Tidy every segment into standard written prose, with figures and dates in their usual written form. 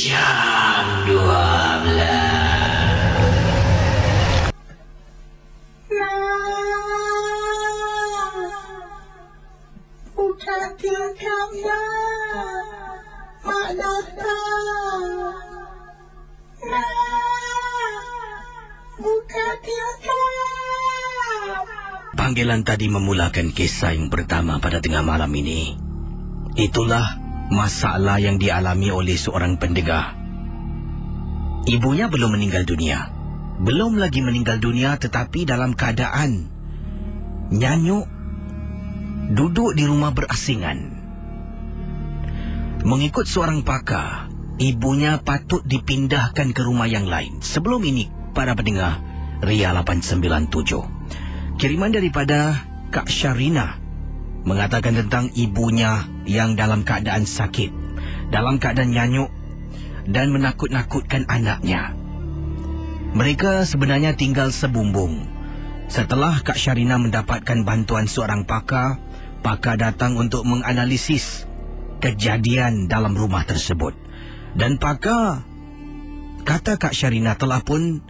Jam 12. Buka tingkapnya, Mak datang. Buka tingkap. Panggilan tadi memulakan kisah yang pertama pada tengah malam ini. Itulah masalah yang dialami oleh seorang pendengar. Ibunya belum meninggal dunia. Belum lagi meninggal dunia, tetapi dalam keadaan nyanyuk, duduk di rumah berasingan. Mengikut seorang pakar, ibunya patut dipindahkan ke rumah yang lain. Sebelum ini, para pendengar, Ria 897. Kiriman daripada Kak Syarina mengatakan tentang ibunya yang dalam keadaan sakit, dalam keadaan nyanyuk dan menakut-nakutkan anaknya. Mereka sebenarnya tinggal sebumbung. Setelah Kak Syarina mendapatkan bantuan seorang pakar, pakar datang untuk menganalisis kejadian dalam rumah tersebut. Dan pakar kata Kak Syarina telah pun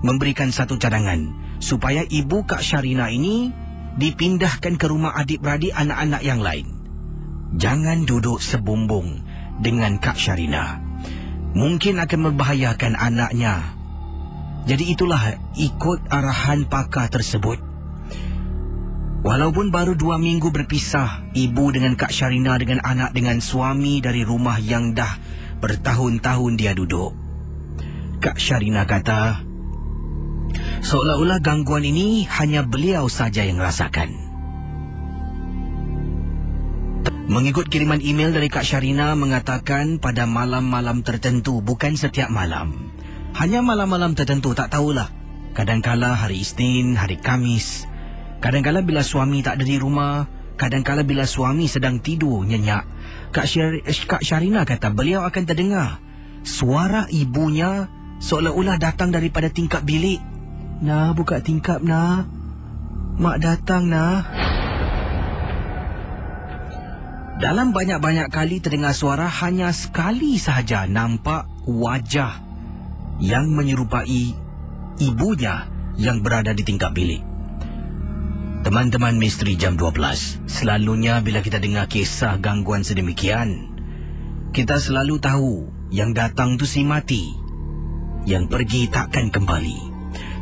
memberikan satu cadangan supaya ibu Kak Syarina ini dipindahkan ke rumah adik-beradik anak-anak yang lain. Jangan duduk sebumbung dengan Kak Syarina. Mungkin akan membahayakan anaknya. Jadi itulah ikut arahan pakar tersebut. Walaupun baru 2 minggu berpisah, ibu dengan Kak Syarina dengan anak dengan suami dari rumah yang dah bertahun-tahun dia duduk. Kak Syarina kata, seolah-olah gangguan ini hanya beliau saja yang rasakan. Mengikut kiriman email dari Kak Syarina mengatakan pada malam-malam tertentu, bukan setiap malam. Hanya malam-malam tertentu, tak tahulah. Kadangkala hari Isnin, hari Kamis. Kadangkala bila suami tak ada di rumah. Kadangkala bila suami sedang tidur nyenyak. Kak Syarina kata beliau akan terdengar suara ibunya seolah-olah datang daripada tingkap bilik. Nah, buka tingkap, nah. Mak datang, nah. Dalam banyak-banyak kali terdengar suara, hanya sekali sahaja nampak wajah yang menyerupai ibunya yang berada di tingkap bilik. Teman-teman misteri jam 12, selalunya bila kita dengar kisah gangguan sedemikian, kita selalu tahu yang datang tu si mati, yang pergi takkan kembali.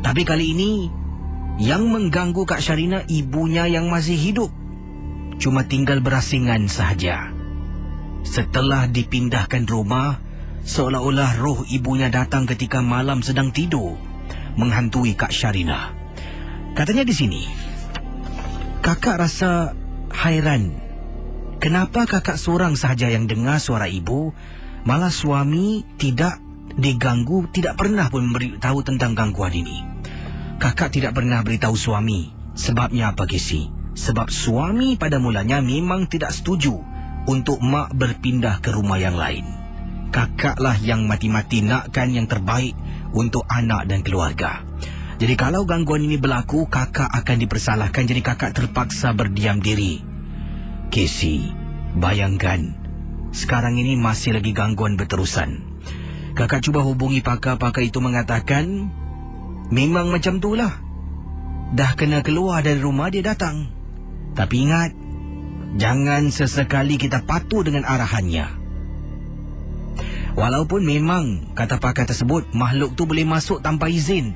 Tapi kali ini, yang mengganggu Kak Syarina ibunya yang masih hidup. Cuma tinggal berasingan sahaja. Setelah dipindahkan rumah, seolah-olah roh ibunya datang ketika malam sedang tidur, menghantui Kak Syarina. Katanya di sini, kakak rasa hairan. Kenapa kakak seorang sahaja yang dengar suara ibu, malah suami tidak diganggu, tidak pernah pun memberitahu tentang gangguan ini. Kakak tidak pernah beritahu suami. Sebabnya apa, Kesi? Sebab suami pada mulanya memang tidak setuju untuk mak berpindah ke rumah yang lain. Kakaklah yang mati-mati nakkan yang terbaik untuk anak dan keluarga. Jadi kalau gangguan ini berlaku, kakak akan dipersalahkan. Jadi kakak terpaksa berdiam diri. Kesi, bayangkan, sekarang ini masih lagi gangguan berterusan. Kakak cuba hubungi pakar-pakar itu mengatakan, memang macam itulah. Dah kena keluar dari rumah, dia datang. Tapi ingat, jangan sesekali kita patuh dengan arahannya. Walaupun memang, kata pakar tersebut, makhluk tu boleh masuk tanpa izin.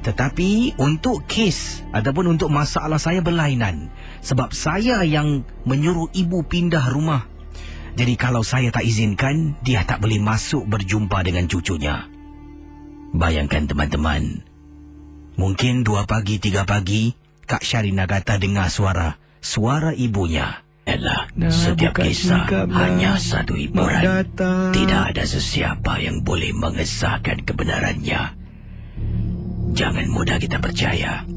Tetapi untuk kes ataupun untuk masalah saya berlainan. Sebab saya yang menyuruh ibu pindah rumah. Jadi kalau saya tak izinkan, dia tak boleh masuk berjumpa dengan cucunya. Bayangkan teman-teman. Mungkin 2 pagi, 3 pagi, Kak Syarina kata dengar suara ibunya. Elah, setiap kisah hanya satu hiburan. Tidak ada sesiapa yang boleh mengesahkan kebenarannya. Jangan mudah kita percaya.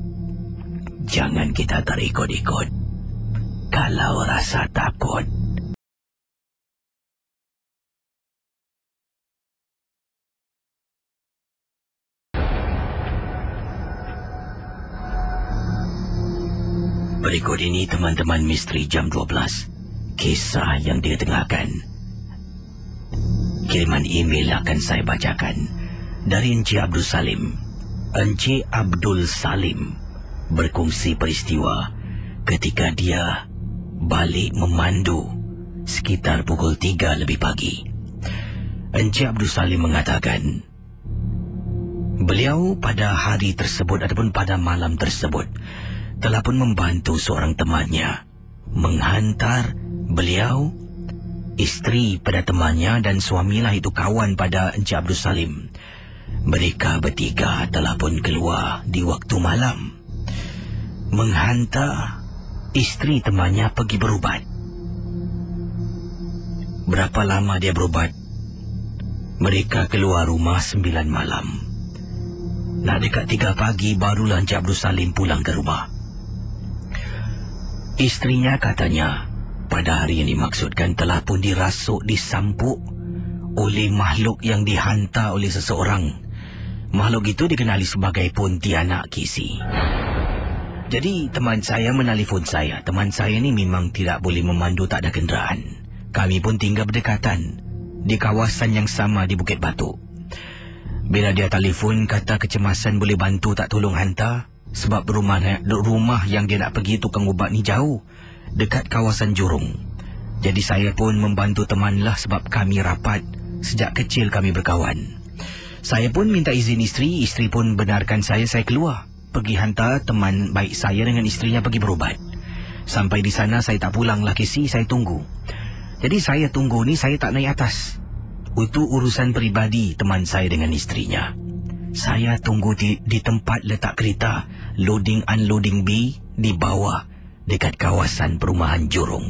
Jangan kita terikut-ikut. Kalau rasa takut, berikut ini teman-teman misteri jam 12. Kisah yang dia dengarkan Kiriman email akan saya bacakan dari Encik Abdul Salim. Encik Abdul Salim berkongsi peristiwa ketika dia balik memandu sekitar pukul 3 lebih pagi. Encik Abdul Salim mengatakan beliau pada hari tersebut ataupun pada malam tersebut telah pun membantu seorang temannya menghantar beliau, isteri pada temannya dan suamilah itu kawan pada Encik Abdul Salim. Mereka bertiga telah pun keluar di waktu malam menghantar isteri temannya pergi berubat. Berapa lama dia berubat? Mereka keluar rumah 9 malam. Nak dekat 3 pagi barulah Encik Abdul Salim pulang ke rumah. Isterinya katanya pada hari yang dimaksudkan telah pun dirasuk, disampuk oleh makhluk yang dihantar oleh seseorang. Makhluk itu dikenali sebagai Pontianak Kisi. Jadi teman saya menelefon saya. Teman saya ni memang tidak boleh memandu, tak ada kenderaan. Kami pun tinggal berdekatan di kawasan yang sama di Bukit Batu. Bila dia telefon kata kecemasan boleh bantu tak tolong hantar, sebab rumah yang dia nak pergi tukang ubat ni jauh, dekat kawasan Jurong. Jadi saya pun membantu temanlah sebab kami rapat, sejak kecil kami berkawan. Saya pun minta izin isteri pun benarkan saya keluar pergi hantar teman baik saya dengan isterinya pergi berubat. Sampai di sana saya tak pulanglah Kisi, saya tunggu. Jadi saya tunggu ni saya tak naik atas. Itu urusan peribadi teman saya dengan isterinya. Saya tunggu di tempat letak kereta loading unloading bay di bawah dekat kawasan perumahan Jurong.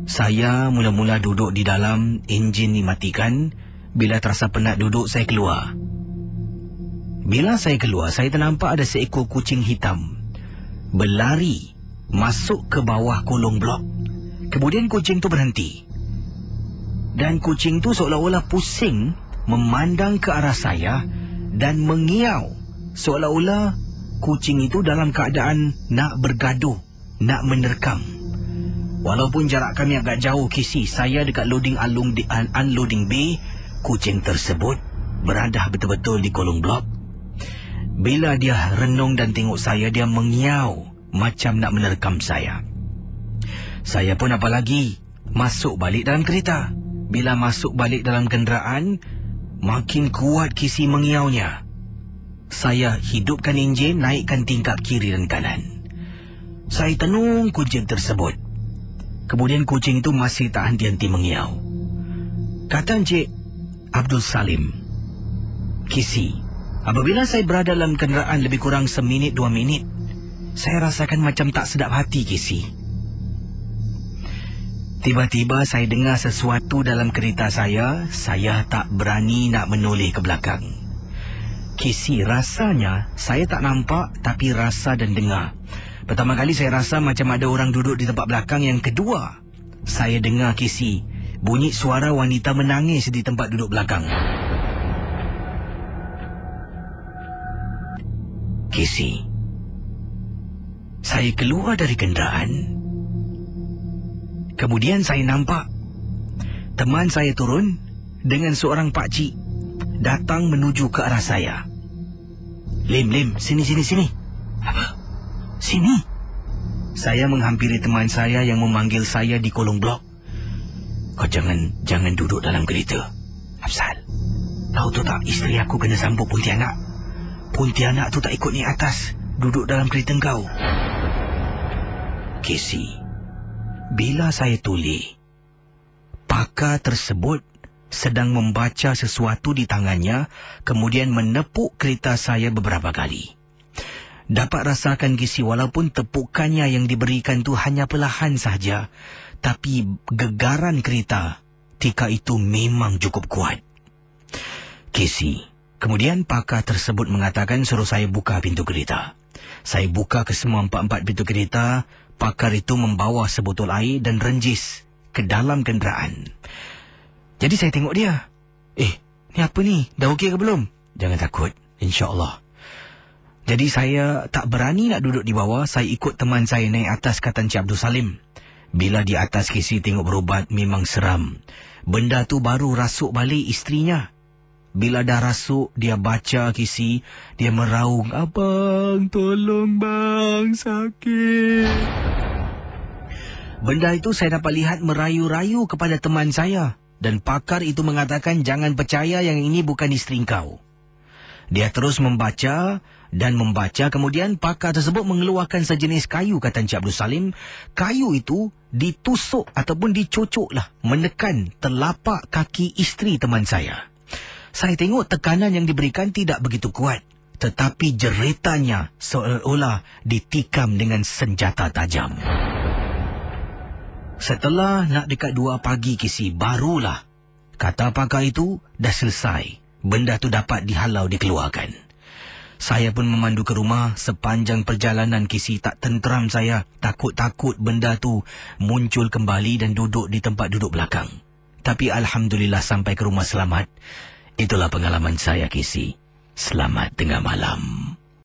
Saya mula-mula duduk di dalam, enjin dimatikan. Bila terasa penat duduk, saya keluar. Bila saya keluar, saya ternampak ada seekor kucing hitam berlari masuk ke bawah kolong blok. Kemudian kucing tu berhenti. Dan kucing tu seolah-olah pusing memandang ke arah saya dan mengiau, seolah-olah kucing itu dalam keadaan nak bergaduh, nak menerkam. Walaupun jarak kami agak jauh Kisi, saya dekat loading unloading bay, kucing tersebut berada betul-betul di kolong blok. Bila dia renung dan tengok saya, dia mengiau macam nak menerkam saya. Saya pun apa lagi, masuk balik dalam kereta. Bila masuk balik dalam kenderaan, makin kuat Kisi mengiaunya. Saya hidupkan enjin, naikkan tingkap kiri dan kanan. Saya tenung kucing tersebut. Kemudian kucing itu masih tak henti-henti mengiau. Kata Encik Abdul Salim, Kisi, apabila saya berada dalam kenderaan lebih kurang 1 minit 2 minit, saya rasakan macam tak sedap hati Kisi. Tiba-tiba saya dengar sesuatu dalam kereta saya tak berani nak menoleh ke belakang. Kisi, rasanya saya tak nampak tapi rasa dan dengar. Pertama kali saya rasa macam ada orang duduk di tempat belakang. Yang kedua, saya dengar Kisi, bunyi suara wanita menangis di tempat duduk belakang. Kisi, saya keluar dari kenderaan. Kemudian saya nampak teman saya turun dengan seorang pakcik datang menuju ke arah saya. Lim, sini. Apa? Sini. Saya menghampiri teman saya yang memanggil saya di kolong blok. Kau jangan duduk dalam kereta. Afzal, tahu tu tak, isteri aku kena sambut Pontianak. Pontianak tu tak ikut ni atas, duduk dalam kereta kau. Kisi, bila saya tuli, pakar tersebut sedang membaca sesuatu di tangannya, kemudian menepuk kereta saya beberapa kali. Dapat rasakan Kisi, walaupun tepukannya yang diberikan tu hanya perlahan saja, tapi gegaran kereta ketika itu memang cukup kuat. Kisi, kemudian pakar tersebut mengatakan suruh saya buka pintu kereta. Saya buka ke semua 4 pintu kereta. Pakar itu membawa sebotol air dan renjis ke dalam kenderaan. Jadi saya tengok dia. Ni apa ni? Dah okey ke belum? Jangan takut, insya-Allah. Jadi saya tak berani nak duduk di bawah. Saya ikut teman saya naik atas, kata Encik Abdul Salim. Bila di atas Kisi tengok berubat memang seram. Benda tu baru rasuk balik isterinya. Bila dah rasuk, dia baca Kisi, dia meraung, "Abang, tolong bang, sakit." Benda itu saya dapat lihat merayu-rayu kepada teman saya. Dan pakar itu mengatakan, "Jangan percaya yang ini bukan isteri kau." Dia terus membaca dan membaca. Kemudian pakar tersebut mengeluarkan sejenis kayu, kata Encik Abdul Salim. Kayu itu ditusuk ataupun dicocoklah menekan telapak kaki isteri teman saya. Saya tengok tekanan yang diberikan tidak begitu kuat. Tetapi jeritannya seolah-olah ditikam dengan senjata tajam. Setelah nak dekat 2 pagi Kisi, barulah kata pakar itu dah selesai. Benda tu dapat dihalau dikeluarkan. Saya pun memandu ke rumah. Sepanjang perjalanan Kisi tak tenteram saya. Takut-takut benda tu muncul kembali dan duduk di tempat duduk belakang. Tapi Alhamdulillah sampai ke rumah selamat. Itulah pengalaman saya Kisi. Selamat tengah malam.